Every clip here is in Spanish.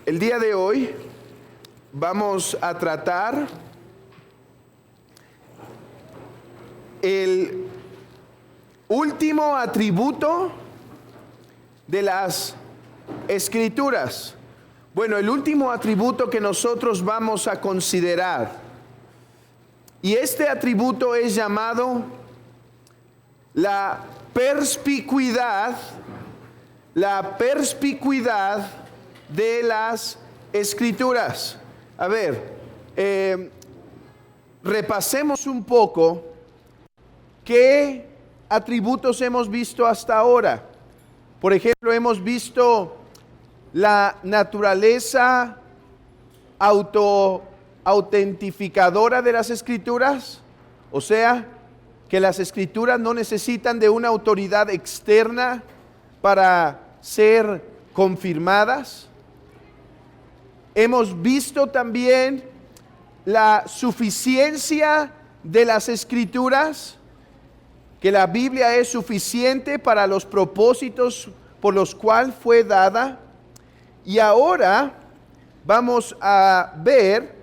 El día de hoy vamos a tratar el último atributo de las Escrituras. Bueno, el último atributo que nosotros vamos a considerar. Y este atributo es llamado la perspicuidad de las Escrituras. A ver, repasemos un poco qué atributos hemos visto hasta ahora. Por ejemplo, hemos visto la naturaleza autentificadora de las Escrituras, o sea, que las Escrituras no necesitan de una autoridad externa para ser confirmadas. Hemos visto también la suficiencia de las Escrituras, que la Biblia es suficiente para los propósitos por los cuales fue dada. Y ahora vamos a ver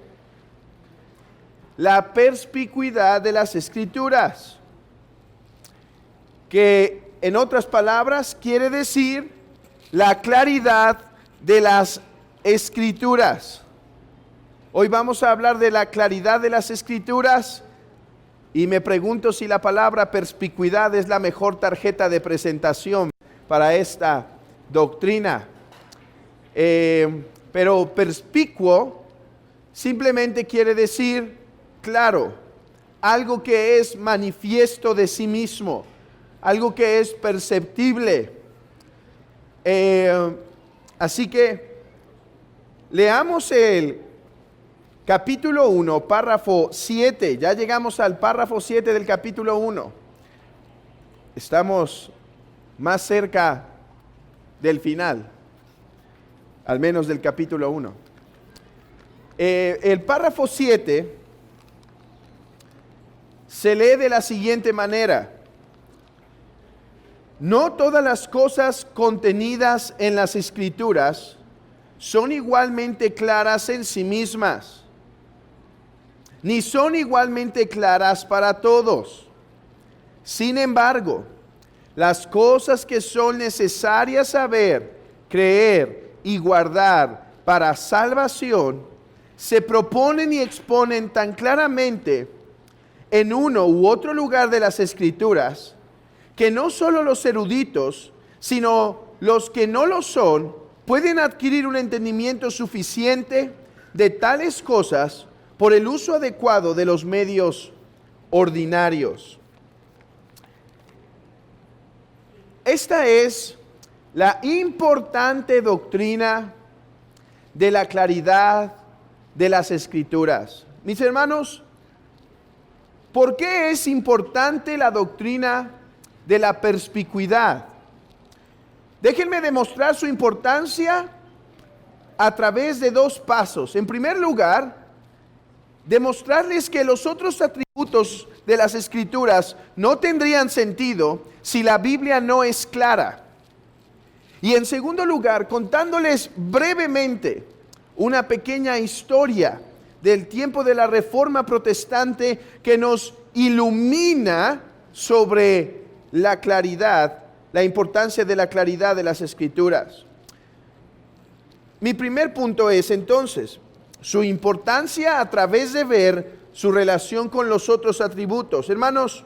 la perspicuidad de las Escrituras, que en otras palabras quiere decir la claridad de las Escrituras. Hoy vamos a hablar de la claridad de las Escrituras y me pregunto si la palabra perspicuidad es la mejor tarjeta de presentación para esta doctrina. Pero perspicuo simplemente quiere decir claro, algo que es manifiesto de sí mismo, algo que es perceptible. Así que leamos el capítulo 1, párrafo 7. Ya llegamos al párrafo 7 del capítulo 1. Estamos más cerca del final, al menos del capítulo 1. El párrafo 7 se lee de la siguiente manera: no todas las cosas contenidas en las Escrituras son igualmente claras en sí mismas, ni son igualmente claras para todos. Sin embargo, las cosas que son necesarias saber, creer y guardar para salvación se proponen y exponen tan claramente en uno u otro lugar de las Escrituras que no solo los eruditos, sino los que no lo son, pueden adquirir un entendimiento suficiente de tales cosas por el uso adecuado de los medios ordinarios. Esta es la importante doctrina de la claridad de las Escrituras. Mis hermanos, ¿por qué es importante la doctrina de la perspicuidad? Déjenme demostrar su importancia a través de dos pasos. En primer lugar, demostrarles que los otros atributos de las Escrituras no tendrían sentido si la Biblia no es clara. Y en segundo lugar, contándoles brevemente una pequeña historia del tiempo de la Reforma Protestante que nos ilumina sobre la claridad, la importancia de la claridad de las Escrituras. Mi primer punto es entonces su importancia a través de ver su relación con los otros atributos. Hermanos,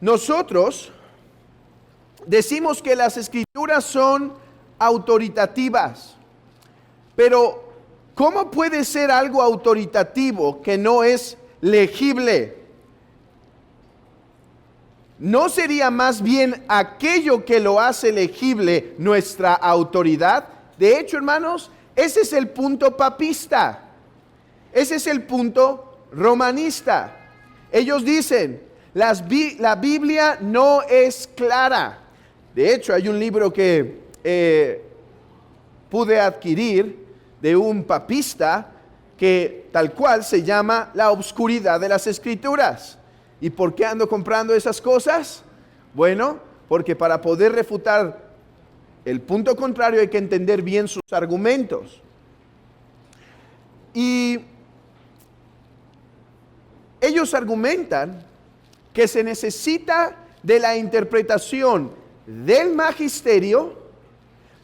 nosotros decimos que las Escrituras son autoritativas, pero ¿cómo puede ser algo autoritativo que no es legible? ¿No sería más bien aquello que lo hace legible nuestra autoridad? De hecho, hermanos, ese es el punto papista. Ese es el punto romanista. Ellos dicen, la Biblia no es clara. De hecho, hay un libro que pude adquirir de un papista que tal cual se llama La Obscuridad de las Escrituras. ¿Y por qué ando comprando esas cosas? Bueno, porque para poder refutar el punto contrario hay que entender bien sus argumentos. Y ellos argumentan que se necesita de la interpretación del magisterio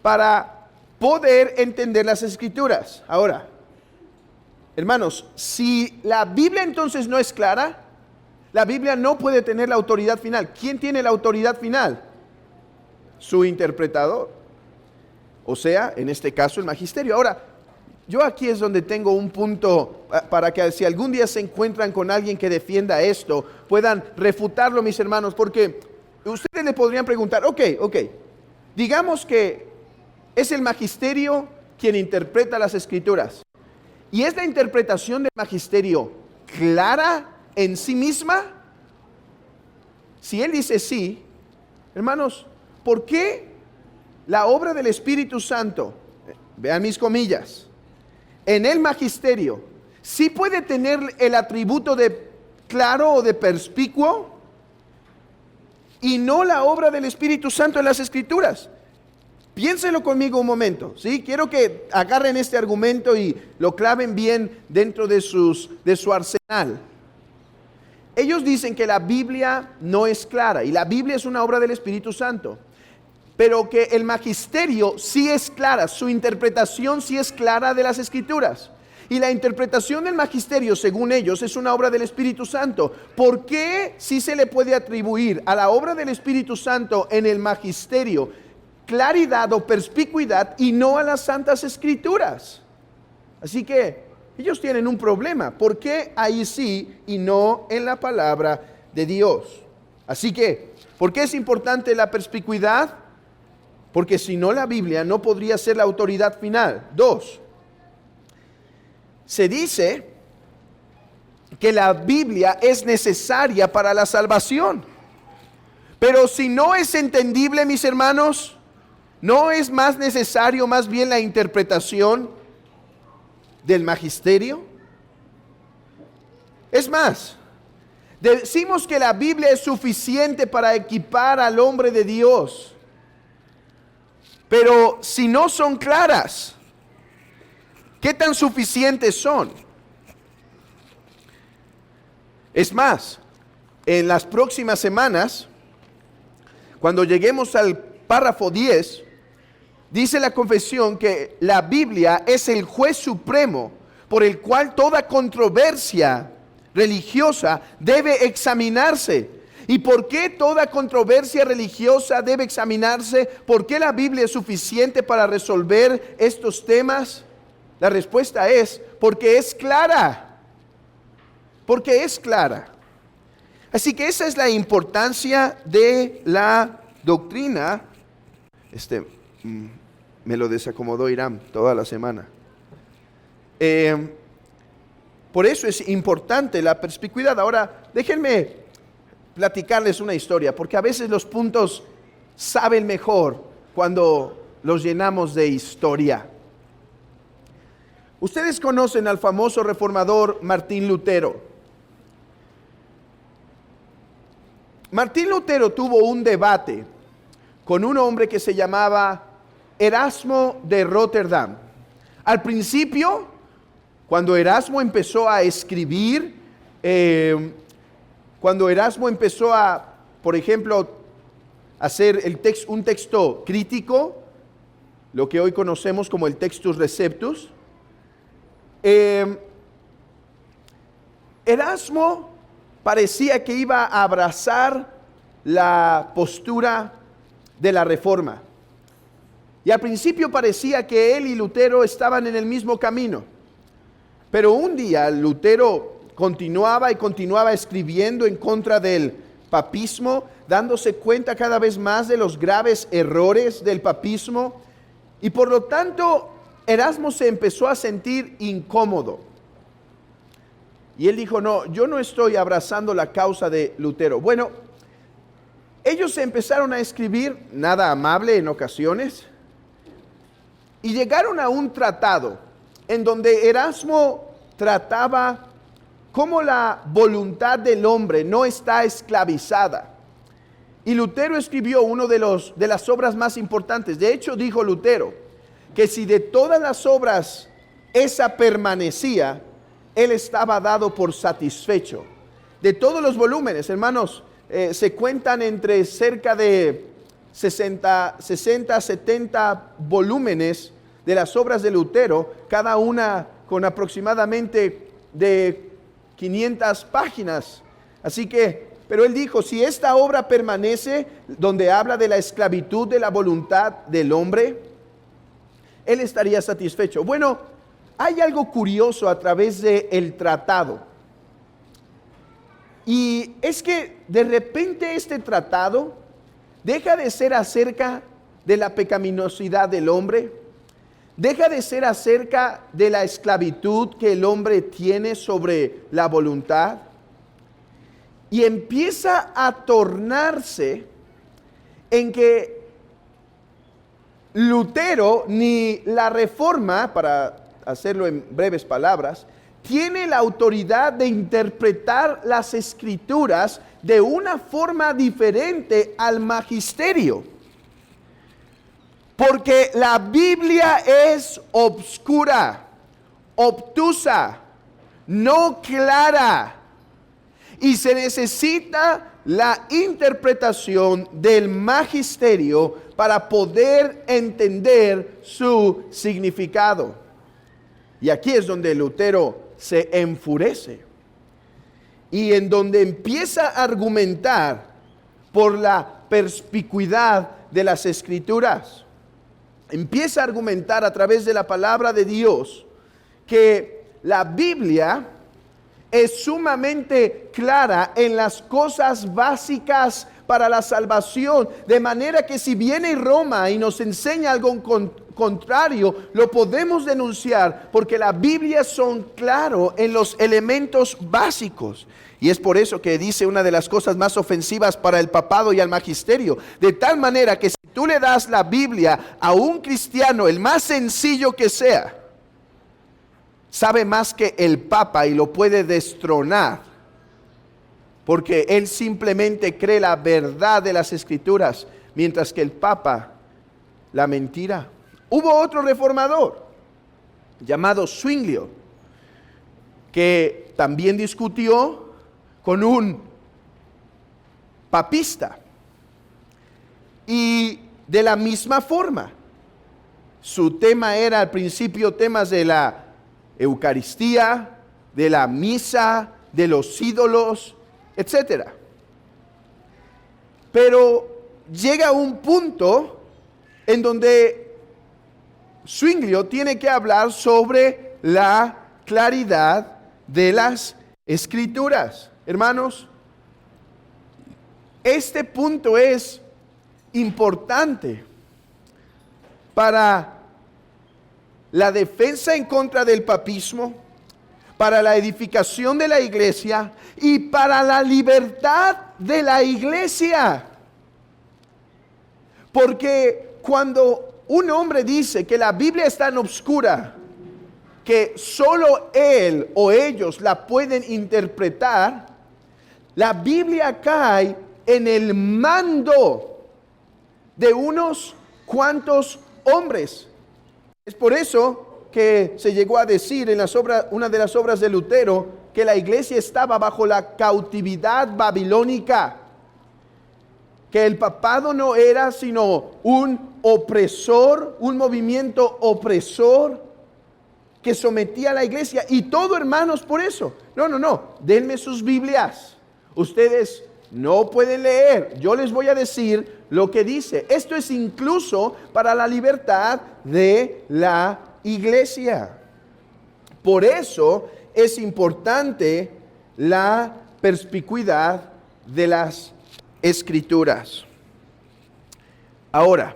para poder entender las Escrituras. Ahora, hermanos, si la Biblia entonces no es clara, la Biblia no puede tener la autoridad final. ¿Quién tiene la autoridad final? Su interpretador. O sea, en este caso el magisterio. Ahora, yo aquí es donde tengo un punto para que si algún día se encuentran con alguien que defienda esto, puedan refutarlo, mis hermanos, porque ustedes le podrían preguntar, ok, digamos que es el magisterio quien interpreta las Escrituras. ¿Y es la interpretación del magisterio clara en sí misma? Si él dice sí, hermanos, ¿por qué la obra del Espíritu Santo, vean mis comillas, en el magisterio, sí puede tener el atributo de claro o de perspicuo y no la obra del Espíritu Santo en las Escrituras? Piénsenlo conmigo un momento, ¿sí? Quiero que agarren este argumento y lo claven bien dentro de su arsenal. Ellos dicen que la Biblia no es clara y la Biblia es una obra del Espíritu Santo, pero que el magisterio sí es clara, su interpretación sí es clara de las Escrituras. Y la interpretación del magisterio, según ellos, es una obra del Espíritu Santo. ¿Por qué sí se le puede atribuir a la obra del Espíritu Santo en el magisterio claridad o perspicuidad y no a las Santas Escrituras? Así que ellos tienen un problema. ¿Por qué ahí sí y no en la palabra de Dios? Así que, ¿por qué es importante la perspicuidad? Porque si no, la Biblia no podría ser la autoridad final. 2. Se dice que la Biblia es necesaria para la salvación. Pero si no es entendible, mis hermanos, ¿no es más necesario más bien la interpretación del magisterio? Es más, decimos que la Biblia es suficiente para equipar al hombre de Dios. Pero si no son claras, ¿qué tan suficientes son? Es más, en las próximas semanas, cuando lleguemos al párrafo 10, dice la confesión que la Biblia es el juez supremo por el cual toda controversia religiosa debe examinarse. ¿Y por qué toda controversia religiosa debe examinarse? ¿Por qué la Biblia es suficiente para resolver estos temas? La respuesta es porque es clara. Porque es clara. Así que esa es la importancia de la doctrina. Me lo desacomodó Irán toda la semana. Por eso es importante la perspicuidad. Ahora, déjenme platicarles una historia, porque a veces los puntos saben mejor cuando los llenamos de historia. Ustedes conocen al famoso reformador Martín Lutero. Martín Lutero tuvo un debate con un hombre que se llamaba Erasmo de Rotterdam. Al principio, cuando Erasmo empezó a escribir, cuando Erasmo empezó a, por ejemplo, hacer un texto crítico, lo que hoy conocemos como el Textus Receptus, Erasmo parecía que iba a abrazar la postura de la Reforma. Y al principio parecía que él y Lutero estaban en el mismo camino. Pero un día Lutero continuaba escribiendo en contra del papismo, dándose cuenta cada vez más de los graves errores del papismo, y por lo tanto Erasmo se empezó a sentir incómodo. Y él dijo, no, yo no estoy abrazando la causa de Lutero. Bueno, ellos empezaron a escribir, nada amable en ocasiones, y llegaron a un tratado en donde Erasmo trataba cómo la voluntad del hombre no está esclavizada Y Lutero escribió una de las obras más importantes. De hecho, dijo Lutero que si de todas las obras esa permanecía, él estaba dado por satisfecho. De todos los volúmenes, hermanos, se cuentan entre cerca de 60, 70 volúmenes de las obras de Lutero, cada una con aproximadamente de 500 páginas. Así que, pero él dijo, si esta obra permanece, donde habla de la esclavitud de la voluntad del hombre, él estaría satisfecho. Bueno, hay algo curioso a través del tratado. Y es que de repente este tratado deja de ser acerca de la pecaminosidad del hombre, deja de ser acerca de la esclavitud que el hombre tiene sobre la voluntad y empieza a tornarse en que Lutero ni la Reforma, para hacerlo en breves palabras, tiene la autoridad de interpretar las Escrituras de una forma diferente al magisterio. Porque la Biblia es obscura, obtusa, no clara. Y se necesita la interpretación del magisterio para poder entender su significado. Y aquí es donde Lutero se enfurece. Y en donde empieza a argumentar por la perspicuidad de las Escrituras. Empieza a argumentar a través de la palabra de Dios que la Biblia es sumamente clara en las cosas básicas para la salvación, de manera que si viene Roma y nos enseña algo contrario, lo podemos denunciar, porque la Biblia son claros en los elementos básicos. Y es por eso que dice una de las cosas más ofensivas para el papado y al magisterio, de tal manera que si tú le das la Biblia a un cristiano, el más sencillo que sea, sabe más que el Papa y lo puede destronar, porque él simplemente cree la verdad de las Escrituras, mientras que el Papa la mentira. Hubo otro reformador llamado Zwinglio, que también discutió con un papista, y de la misma forma, su tema era al principio temas de la Eucaristía, de la misa, de los ídolos, etc. Pero llega un punto en donde Zwinglio tiene que hablar sobre la claridad de las Escrituras. Hermanos, este punto es importante para la defensa en contra del papismo, para la edificación de la iglesia y para la libertad de la iglesia. Porque cuando un hombre dice que la Biblia es tan obscura que solo él o ellos la pueden interpretar, la Biblia cae en el mando de unos cuantos hombres. Es por eso que se llegó a decir en una de las obras de Lutero que la iglesia estaba bajo la cautividad babilónica, que el papado no era sino un opresor, un movimiento opresor que sometía a la iglesia. Y todo, hermanos, por eso, no, denme sus Biblias, ustedes no pueden leer, yo les voy a decir lo que dice. Esto es incluso para la libertad de la iglesia. Por eso es importante la perspicuidad de las Escrituras. Ahora,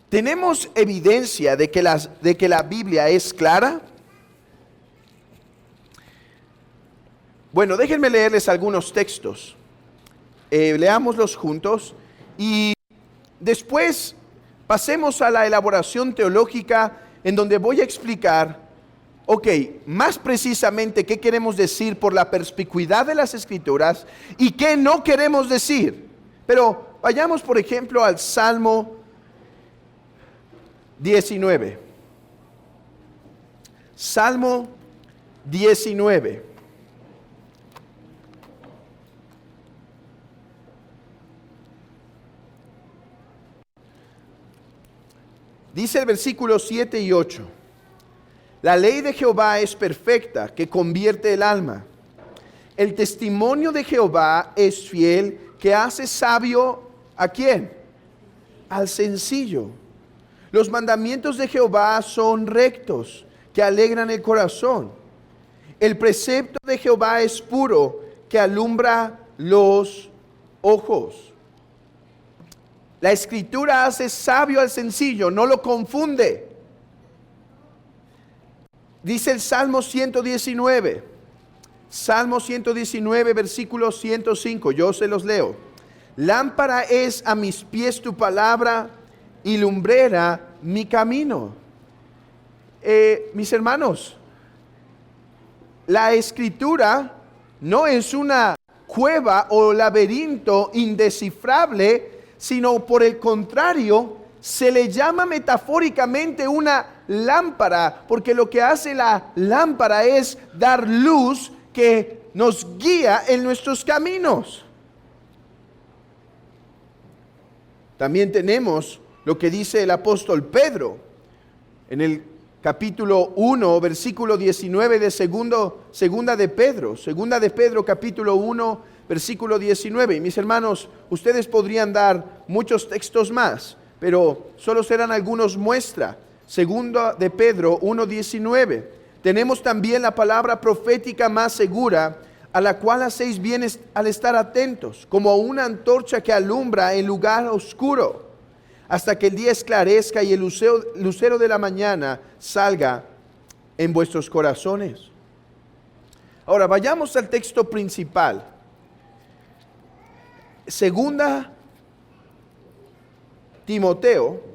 ¿tenemos evidencia de que la Biblia es clara? Bueno, déjenme leerles algunos textos. Leámoslos juntos y después pasemos a la elaboración teológica, en donde voy a explicar Ok, más precisamente, ¿qué queremos decir por la perspicuidad de las Escrituras y qué no queremos decir? Pero vayamos, por ejemplo, al Salmo 19. Salmo 19. Dice el versículo 7 y 8. La ley de Jehová es perfecta, que convierte el alma. El testimonio de Jehová es fiel, que hace sabio ¿a quién? Al sencillo. Los mandamientos de Jehová son rectos, que alegran el corazón. El precepto de Jehová es puro, que alumbra los ojos. La Escritura hace sabio al sencillo, no lo confunde. Dice el Salmo 119, Salmo 119, versículo 105, yo se los leo. Lámpara es a mis pies tu palabra y lumbrera mi camino. Mis hermanos, la Escritura no es una cueva o laberinto indescifrable, sino por el contrario, se le llama metafóricamente una lámpara, porque lo que hace la lámpara es dar luz que nos guía en nuestros caminos. También tenemos lo que dice el apóstol Pedro en el capítulo 1, versículo 19 de segunda de Pedro capítulo 1, versículo 19. Y mis hermanos, ustedes podrían dar muchos textos más, pero solo serán algunos muestra. Segunda de Pedro 1:19. Tenemos también la palabra profética más segura, a la cual hacéis bien al estar atentos, como una antorcha que alumbra en lugar oscuro, hasta que el día esclarezca y el lucero de la mañana salga en vuestros corazones. Ahora vayamos al texto principal. Segunda Timoteo,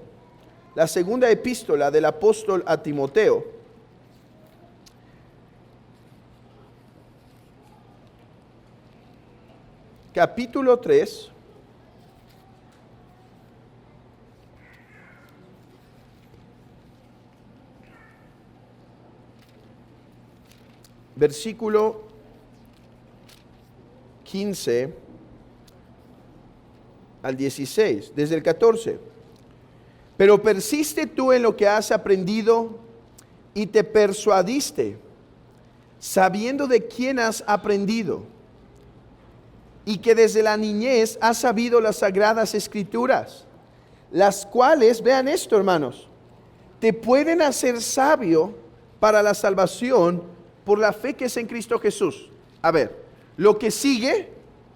la segunda epístola del apóstol a Timoteo, capítulo 3, versículo 15 al 16, desde el 14. Pero persiste tú en lo que has aprendido y te persuadiste, sabiendo de quién has aprendido, y que desde la niñez has sabido las sagradas escrituras, las cuales, vean esto hermanos, te pueden hacer sabio para la salvación por la fe que es en Cristo Jesús. A ver, lo que sigue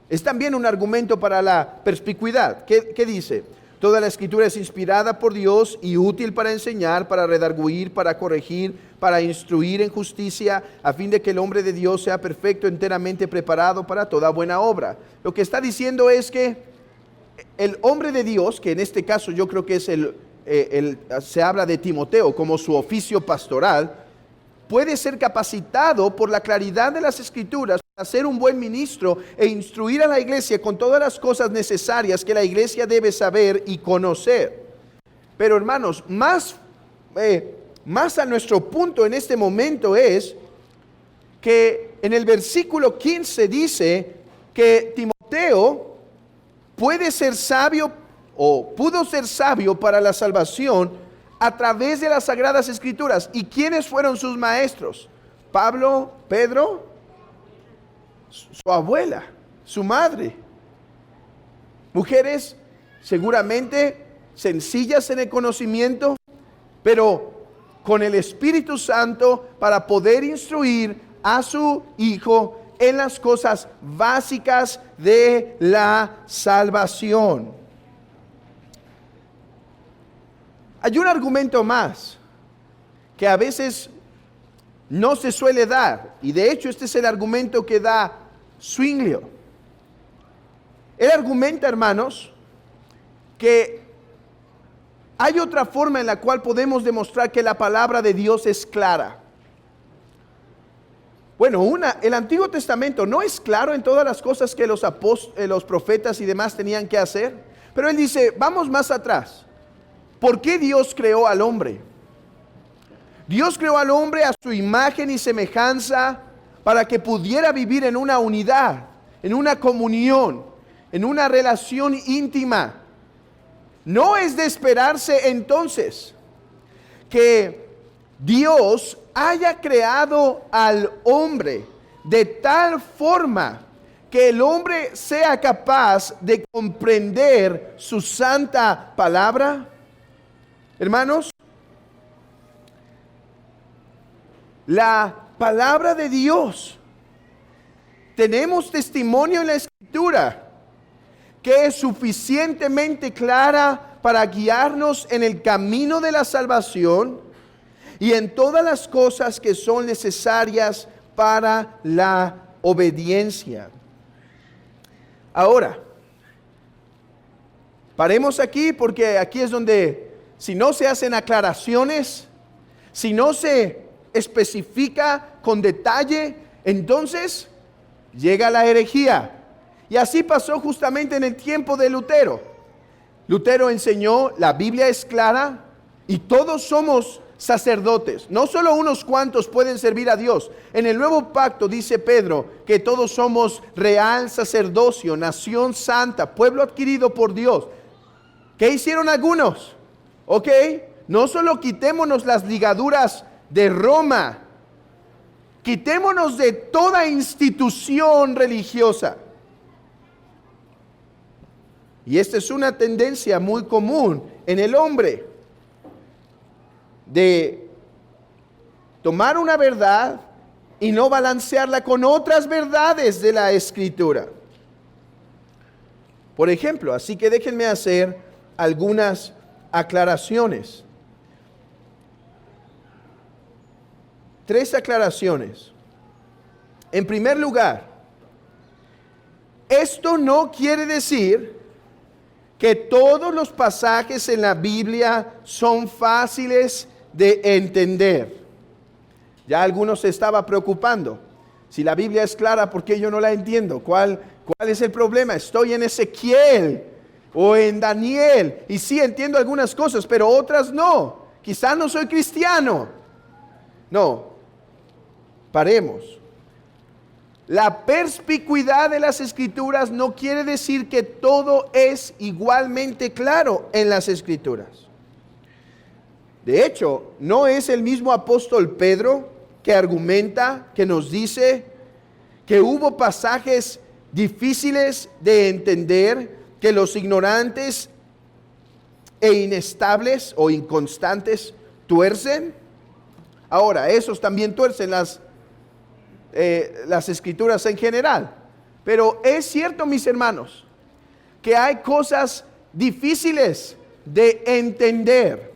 es también un argumento para la perspicuidad. ¿Qué dice? Toda la escritura es inspirada por Dios y útil para enseñar, para redarguir, para corregir, para instruir en justicia, a fin de que el hombre de Dios sea perfecto, enteramente preparado para toda buena obra. Lo que está diciendo es que el hombre de Dios, que en este caso yo creo que es se habla de Timoteo como su oficio pastoral, puede ser capacitado por la claridad de las Escrituras para ser un buen ministro e instruir a la iglesia con todas las cosas necesarias que la iglesia debe saber y conocer. Pero hermanos, más a nuestro punto en este momento es que en el versículo 15 dice que Timoteo puede ser sabio o pudo ser sabio para la salvación a través de las Sagradas Escrituras. ¿Y quiénes fueron sus maestros? Pablo, Pedro, su abuela, su madre. Mujeres seguramente sencillas en el conocimiento, pero con el Espíritu Santo para poder instruir a su hijo en las cosas básicas de la salvación. Hay un argumento más que a veces no se suele dar, y de hecho este es el argumento que da Zwinglio. Él argumenta, hermanos, que hay otra forma en la cual podemos demostrar que la palabra de Dios es clara. Bueno, el Antiguo Testamento no es claro en todas las cosas que los profetas y demás tenían que hacer, pero él dice, vamos más atrás. ¿Por qué Dios creó al hombre? Dios creó al hombre a su imagen y semejanza para que pudiera vivir en una unidad, en una comunión, en una relación íntima. No es de esperarse entonces que Dios haya creado al hombre de tal forma que el hombre sea capaz de comprender su santa palabra. Hermanos, la palabra de Dios, tenemos testimonio en la Escritura que es suficientemente clara para guiarnos en el camino de la salvación y en todas las cosas que son necesarias para la obediencia. Ahora, paremos aquí porque aquí es donde, si no se hacen aclaraciones, si no se especifica con detalle, entonces llega la herejía. Y así pasó justamente en el tiempo de Lutero. Lutero enseñó, la Biblia es clara y todos somos sacerdotes. No solo unos cuantos pueden servir a Dios. En el nuevo pacto dice Pedro que todos somos real sacerdocio, nación santa, pueblo adquirido por Dios. ¿Qué hicieron algunos? Ok, no solo quitémonos las ligaduras de Roma, quitémonos de toda institución religiosa. Y esta es una tendencia muy común en el hombre, de tomar una verdad y no balancearla con otras verdades de la Escritura. Por ejemplo, así que déjenme hacer algunas aclaraciones. 3 aclaraciones. En primer lugar, esto no quiere decir que todos los pasajes en la Biblia son fáciles de entender. Ya algunos se estaba preocupando. Si la Biblia es clara, ¿por qué yo no la entiendo? ¿Cuál es el problema? Estoy en Ezequiel o en Daniel y sí entiendo algunas cosas, pero otras no. Quizás no soy cristiano. No, paremos. La perspicuidad de las Escrituras no quiere decir que todo es igualmente claro en las Escrituras. De hecho, no es el mismo apóstol Pedro que argumenta, que nos dice que hubo pasajes difíciles de entender, que los ignorantes e inestables o inconstantes tuercen. Ahora, esos también tuercen las Escrituras en general. Pero es cierto, mis hermanos, que hay cosas difíciles de entender.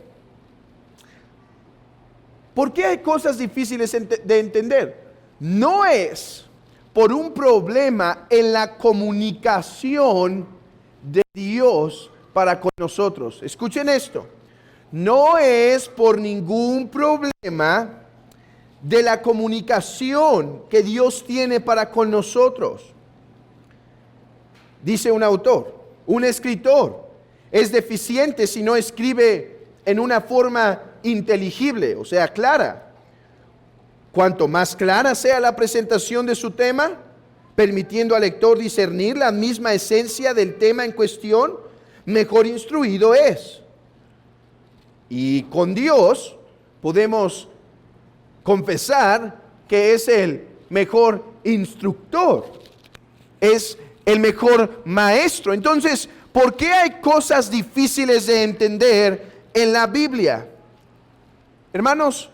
¿Por qué hay cosas difíciles de entender? No es por un problema en la comunicación de Dios para con nosotros. Escuchen esto. No es por ningún problema de la comunicación que Dios tiene para con nosotros. Dice un autor, un escritor es deficiente si no escribe en una forma inteligible, o sea, clara. Cuanto más clara sea la presentación de su tema, permitiendo al lector discernir la misma esencia del tema en cuestión, mejor instruido es. Y con Dios podemos confesar que es el mejor instructor, es el mejor maestro. Entonces, ¿por qué hay cosas difíciles de entender en la Biblia? Hermanos,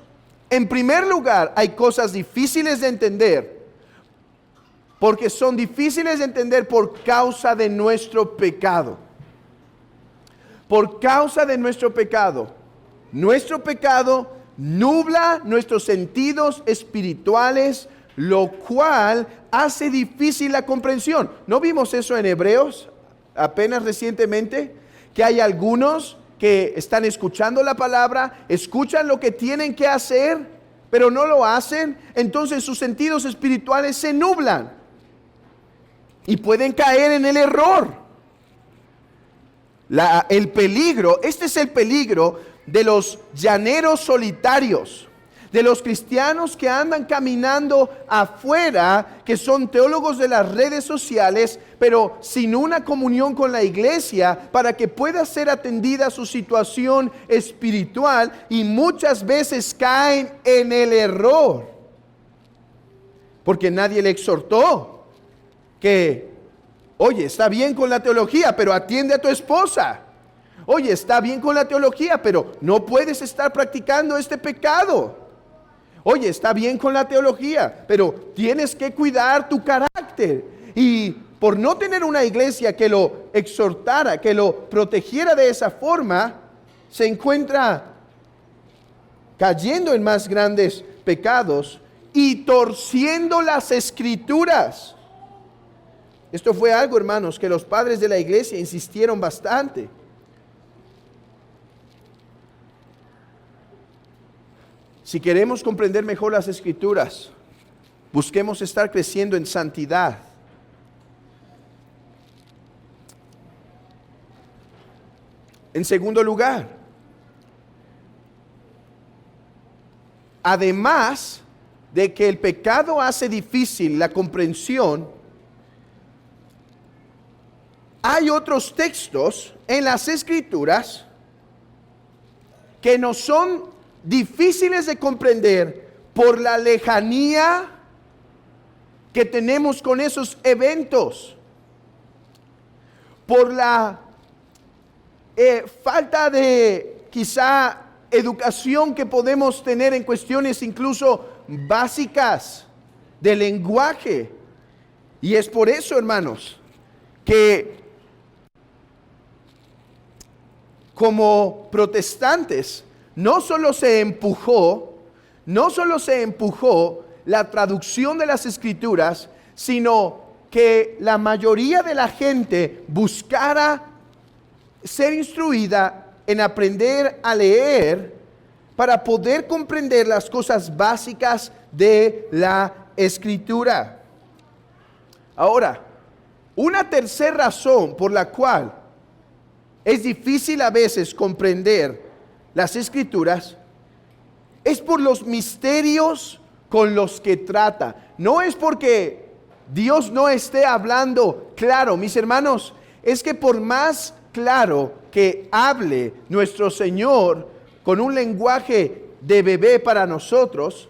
en primer lugar, hay cosas difíciles de entender porque son difíciles de entender por causa de nuestro pecado. Por causa de nuestro pecado. Nuestro pecado nubla nuestros sentidos espirituales, lo cual hace difícil la comprensión. ¿No vimos eso en Hebreos apenas recientemente? Que hay algunos que están escuchando la palabra, escuchan lo que tienen que hacer, pero no lo hacen, entonces sus sentidos espirituales se nublan y pueden caer en el error. El peligro, este es el peligro de los llaneros solitarios, de los cristianos que andan caminando afuera, que son teólogos de las redes sociales, pero sin una comunión con la iglesia para que pueda ser atendida su situación espiritual, y muchas veces caen en el error, porque nadie le exhortó que, oye, está bien con la teología, pero atiende a tu esposa. Oye, está bien con la teología, pero no puedes estar practicando este pecado. Oye, está bien con la teología, pero tienes que cuidar tu carácter. Y por no tener una iglesia que lo exhortara, que lo protegiera de esa forma, se encuentra cayendo en más grandes pecados y torciendo las escrituras. Esto fue algo, hermanos, que los padres de la iglesia insistieron bastante. Si queremos comprender mejor las escrituras, busquemos estar creciendo en santidad. En segundo lugar, además de que el pecado hace difícil la comprensión, hay otros textos en las escrituras que no son difíciles de comprender por la lejanía que tenemos con esos eventos, por la falta de quizá educación que podemos tener en cuestiones incluso básicas de lenguaje. Y es por eso, hermanos, que como protestantes no solo se empujó la traducción de las escrituras, sino que la mayoría de la gente buscara ser instruida en aprender a leer para poder comprender las cosas básicas de la escritura. Ahora, una tercera razón por la cual es difícil a veces comprender las escrituras es por los misterios con los que trata. No es porque Dios no esté hablando claro, mis hermanos, es que por más claro que hable nuestro Señor con un lenguaje de bebé para nosotros,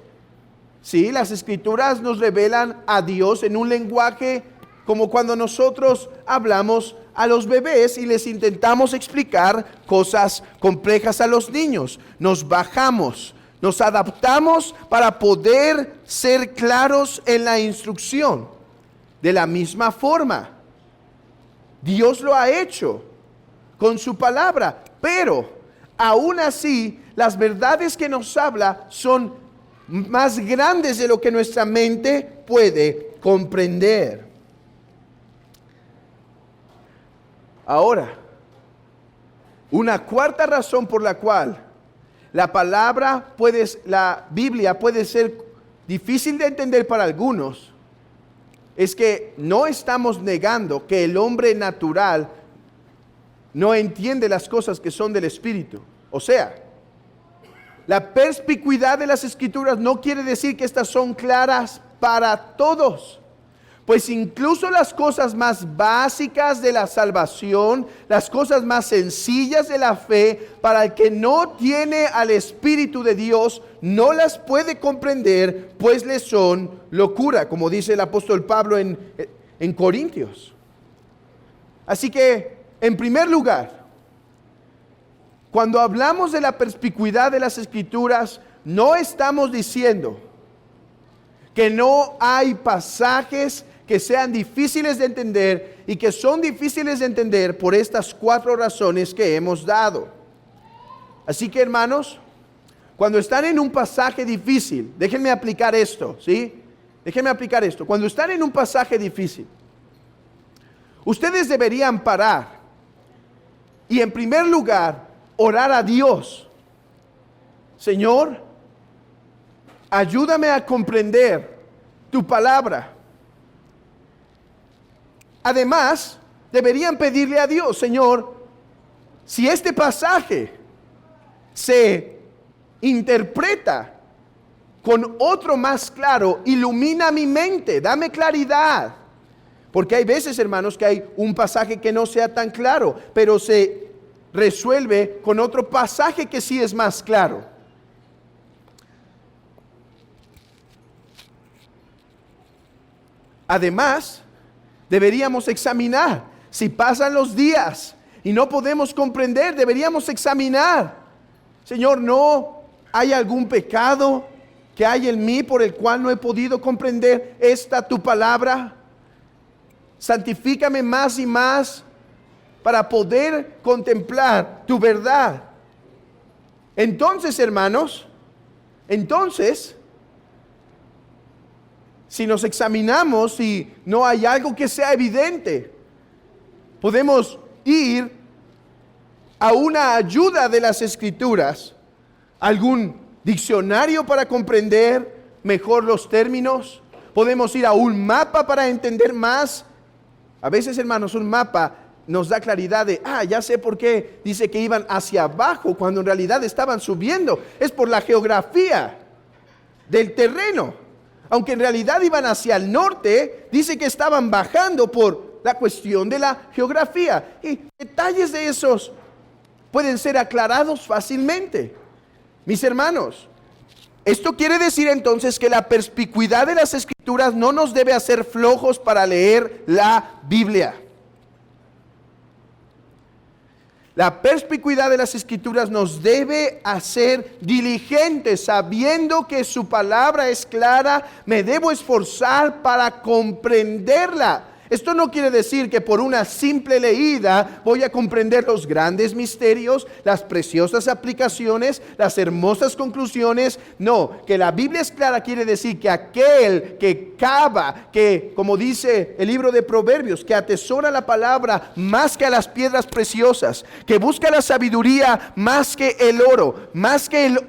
sí, las escrituras nos revelan a Dios en un lenguaje como cuando nosotros hablamos a los bebés y les intentamos explicar cosas complejas a los niños. Nos bajamos, nos adaptamos para poder ser claros en la instrucción. De la misma forma, Dios lo ha hecho con su palabra, pero aún así las verdades que nos habla son más grandes de lo que nuestra mente puede comprender. Ahora, una cuarta razón por la cual la Biblia puede ser difícil de entender para algunos es que no estamos negando que el hombre natural no entiende las cosas que son del Espíritu. O sea, la perspicuidad de las Escrituras no quiere decir que estas son claras para todos. Pues incluso las cosas más básicas de la salvación, las cosas más sencillas de la fe, para el que no tiene al Espíritu de Dios, no las puede comprender, pues le son locura, como dice el apóstol Pablo en Corintios. Así que, en primer lugar, cuando hablamos de la perspicuidad de las Escrituras, no estamos diciendo que no hay pasajes que sean difíciles de entender y que son difíciles de entender por estas 4 razones que hemos dado. Así que, hermanos, cuando están en un pasaje difícil, déjenme aplicar esto, ¿sí? Déjenme aplicar esto. Cuando están en un pasaje difícil, ustedes deberían parar y en primer lugar orar a Dios. Señor, Ayúdame a comprender tu palabra. Además, deberían pedirle a Dios, Señor, si este pasaje se interpreta con otro más claro, ilumina mi mente, dame claridad. Porque hay veces, hermanos, que hay un pasaje que no sea tan claro, pero se resuelve con otro pasaje que sí es más claro. Además, deberíamos examinar si pasan los días y no podemos comprender, deberíamos examinar. Señor, ¿no hay algún pecado que hay en mí por el cual no he podido comprender esta tu palabra? Santifícame más y más para poder contemplar tu verdad. Entonces, hermanos, si nos examinamos y no hay algo que sea evidente, podemos ir a una ayuda de las Escrituras, algún diccionario para comprender mejor los términos. Podemos ir a un mapa para entender más. A veces, hermanos, un mapa nos da claridad de, ya sé por qué dice que iban hacia abajo cuando en realidad estaban subiendo. Es por la geografía del terreno. Aunque en realidad iban hacia el norte, dice que estaban bajando por la cuestión de la geografía. Y detalles de esos pueden ser aclarados fácilmente. Mis hermanos, esto quiere decir entonces que la perspicuidad de las Escrituras no nos debe hacer flojos para leer la Biblia. La perspicuidad de las Escrituras nos debe hacer diligentes, sabiendo que su palabra es clara, me debo esforzar para comprenderla. Esto no quiere decir que por una simple leída voy a comprender los grandes misterios, las preciosas aplicaciones, las hermosas conclusiones. No, que la Biblia es clara quiere decir que aquel que cava, que como dice el libro de Proverbios, que atesora la palabra más que a las piedras preciosas, que busca la sabiduría más que el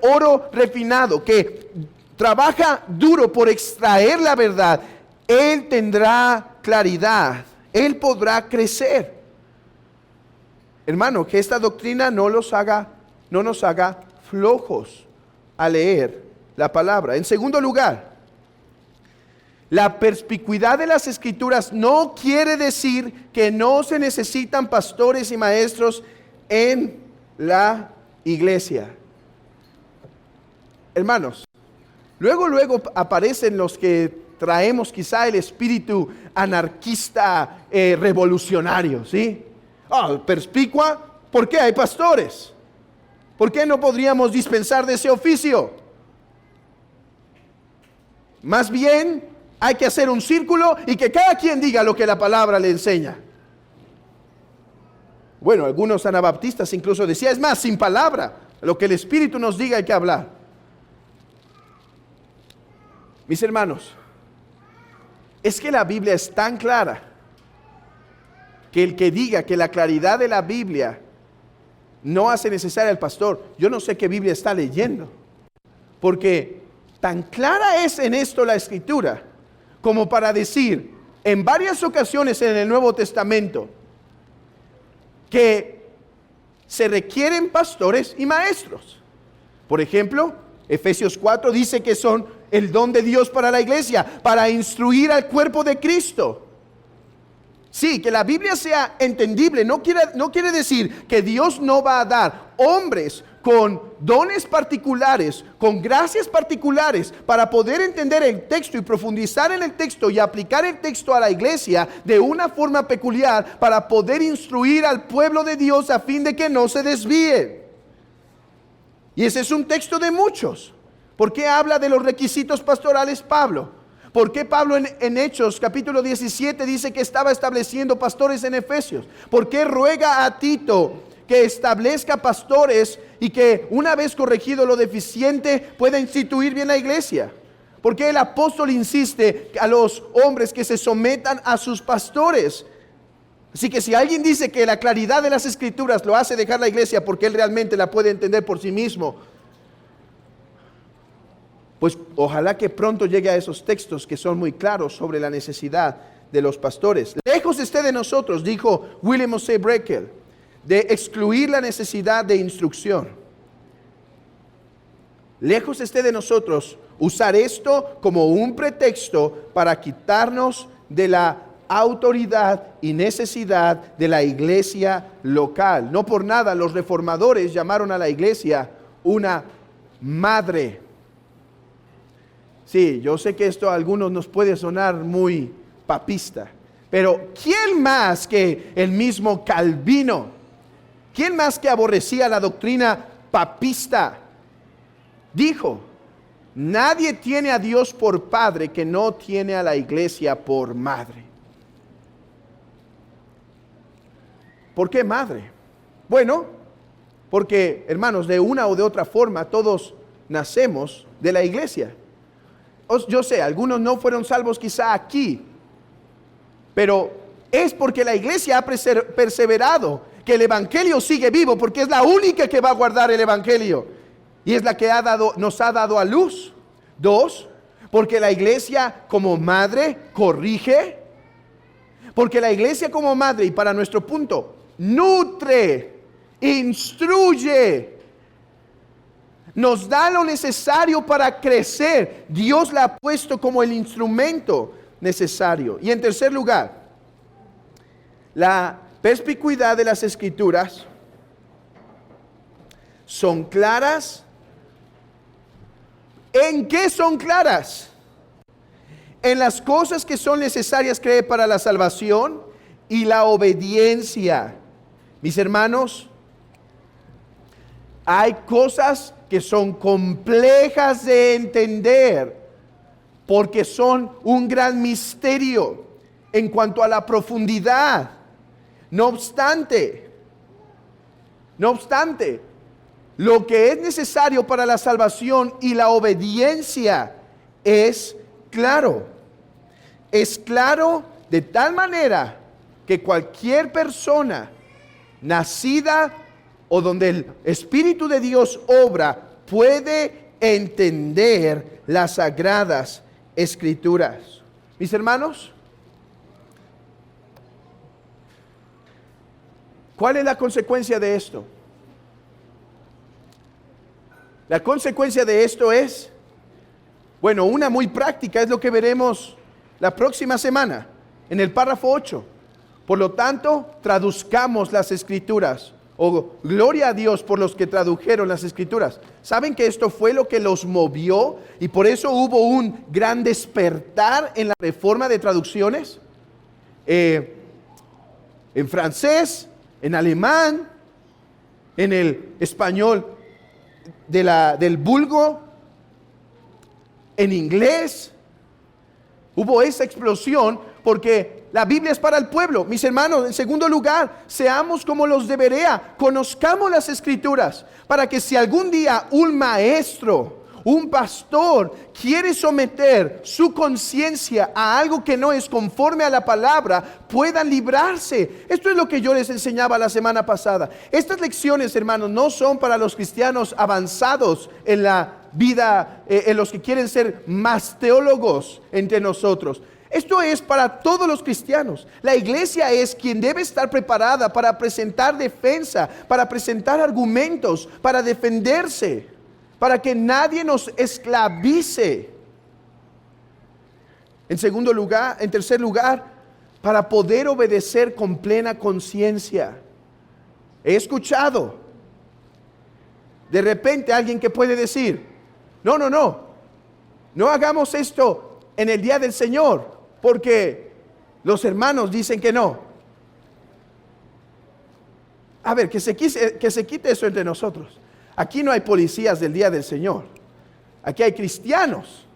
oro refinado, que trabaja duro por extraer la verdad, él tendrá claridad, él podrá crecer. Hermano, que esta doctrina no nos haga flojos a leer la palabra. En segundo lugar, la perspicuidad de las Escrituras no quiere decir que no se necesitan pastores y maestros en la iglesia. Hermanos, luego aparecen los que traemos quizá el espíritu anarquista revolucionario, ¿sí? Perspicua, ¿por qué hay pastores? ¿Por qué no podríamos dispensar de ese oficio? Más bien, hay que hacer un círculo y que cada quien diga lo que la palabra le enseña. Bueno, algunos anabaptistas incluso decían, es más, sin palabra, lo que el Espíritu nos diga hay que hablar. Mis hermanos, es que la Biblia es tan clara que el que diga que la claridad de la Biblia no hace necesaria al pastor, yo no sé qué Biblia está leyendo, porque tan clara es en esto la Escritura como para decir en varias ocasiones en el Nuevo Testamento que se requieren pastores y maestros. Por ejemplo, Efesios 4 dice que son el don de Dios para la iglesia, para instruir al cuerpo de Cristo. Sí, que la Biblia sea entendible no quiere decir que Dios no va a dar hombres con dones particulares, con gracias particulares, para poder entender el texto y profundizar en el texto y aplicar el texto a la iglesia de una forma peculiar para poder instruir al pueblo de Dios a fin de que no se desvíe. Y ese es un texto de muchos. ¿Por qué habla de los requisitos pastorales Pablo? ¿Por qué Pablo en Hechos capítulo 17 dice que estaba estableciendo pastores en Efesios? ¿Por qué ruega a Tito que establezca pastores y que una vez corregido lo deficiente pueda instituir bien la iglesia? ¿Por qué el apóstol insiste a los hombres que se sometan a sus pastores? Así que si alguien dice que la claridad de las Escrituras lo hace dejar la iglesia porque él realmente la puede entender por sí mismo, Pues ojalá que pronto llegue a esos textos que son muy claros sobre la necesidad de los pastores. Lejos esté de nosotros, dijo William Osei Breckel, de excluir la necesidad de instrucción. Lejos esté de nosotros usar esto como un pretexto para quitarnos de la autoridad y necesidad de la iglesia local. No por nada los reformadores llamaron a la iglesia una madre. Sí, yo sé que esto a algunos nos puede sonar muy papista, pero ¿quién más que el mismo Calvino? ¿Quién más que aborrecía la doctrina papista? Dijo: nadie tiene a Dios por padre que no tiene a la iglesia por madre. ¿Por qué madre? Bueno, porque, hermanos, de una o de otra forma todos nacemos de la iglesia. Yo sé, algunos no fueron salvos quizá aquí, pero es porque la iglesia ha perseverado, que el evangelio sigue vivo, porque es la única que va a guardar el evangelio y es la que nos ha dado a luz. 2, porque la iglesia como madre corrige, porque la iglesia como madre, y para nuestro punto, nutre, instruye, nos da lo necesario para crecer. Dios la ha puesto como el instrumento necesario. Y en tercer lugar, la perspicuidad de las Escrituras son claras. ¿En qué son claras? En las cosas que son necesarias creer para la salvación y la obediencia. Mis hermanos, hay cosas que son complejas de entender porque son un gran misterio en cuanto a la profundidad. No obstante, lo que es necesario para la salvación y la obediencia es claro. Es claro de tal manera que cualquier persona nacida o donde el Espíritu de Dios obra puede entender las sagradas Escrituras. Mis hermanos, ¿cuál es la consecuencia de esto? La consecuencia de esto es, bueno, una muy práctica, es lo que veremos la próxima semana en el párrafo 8. Por lo tanto, traduzcamos las Escrituras. Gloria a Dios por los que tradujeron las Escrituras. ¿Saben que esto fue lo que los movió? Y por eso hubo un gran despertar en la reforma de traducciones. En francés, en alemán, en el español del vulgo, en inglés. Hubo esa explosión porque la Biblia es para el pueblo. Mis hermanos, en segundo lugar, seamos como los de Berea, conozcamos las Escrituras, para que si algún día un maestro, un pastor quiere someter su conciencia a algo que no es conforme a la palabra, puedan librarse. Esto es lo que yo les enseñaba la semana pasada. Estas lecciones, hermanos, no son para los cristianos avanzados en la vida, en los que quieren ser más teólogos entre nosotros. Esto es para todos los cristianos. La iglesia es quien debe estar preparada para presentar defensa, para presentar argumentos, para defenderse, para que nadie nos esclavice. En tercer lugar, para poder obedecer con plena conciencia. He escuchado de repente alguien que puede decir: no hagamos esto en el día del Señor, porque los hermanos dicen que no. A ver, que se quite eso entre nosotros. Aquí no hay policías del día del Señor. Aquí hay cristianos.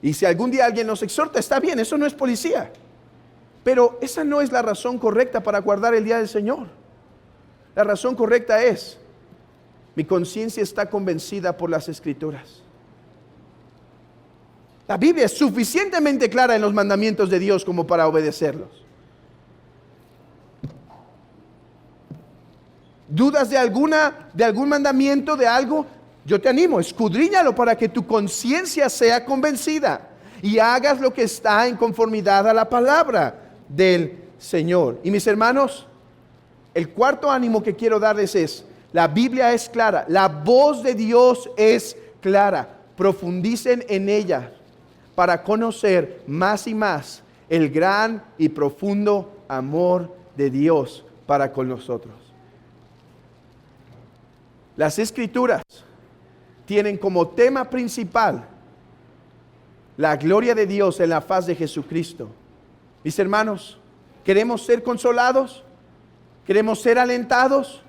Y si algún día alguien nos exhorta, está bien, eso no es policía. Pero esa no es la razón correcta para guardar el día del Señor. La razón correcta es: mi conciencia está convencida por las Escrituras. La Biblia es suficientemente clara en los mandamientos de Dios como para obedecerlos. ¿Dudas de algún mandamiento, de algo? Yo te animo, escudriñalo para que tu conciencia sea convencida y hagas lo que está en conformidad a la palabra del Señor. Y mis hermanos, el cuarto ánimo que quiero darles es, la Biblia es clara, la voz de Dios es clara. Profundicen en ella para conocer más y más el gran y profundo amor de Dios para con nosotros. Las Escrituras tienen como tema principal la gloria de Dios en la faz de Jesucristo. Mis hermanos, ¿queremos ser consolados? ¿Queremos ser alentados?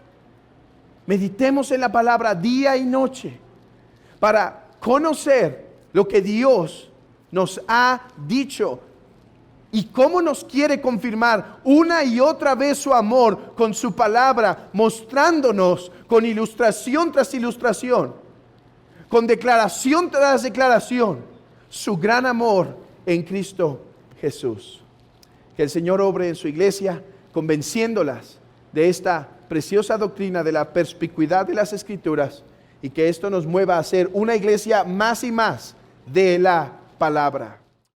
Meditemos en la palabra día y noche para conocer lo que Dios nos ha dicho y cómo nos quiere confirmar una y otra vez su amor con su palabra, mostrándonos con ilustración tras ilustración, con declaración tras declaración, su gran amor en Cristo Jesús. Que el Señor obre en su iglesia, convenciéndolas de esta preciosa doctrina de la perspicuidad de las Escrituras, y que esto nos mueva a ser una iglesia más y más de la palabra.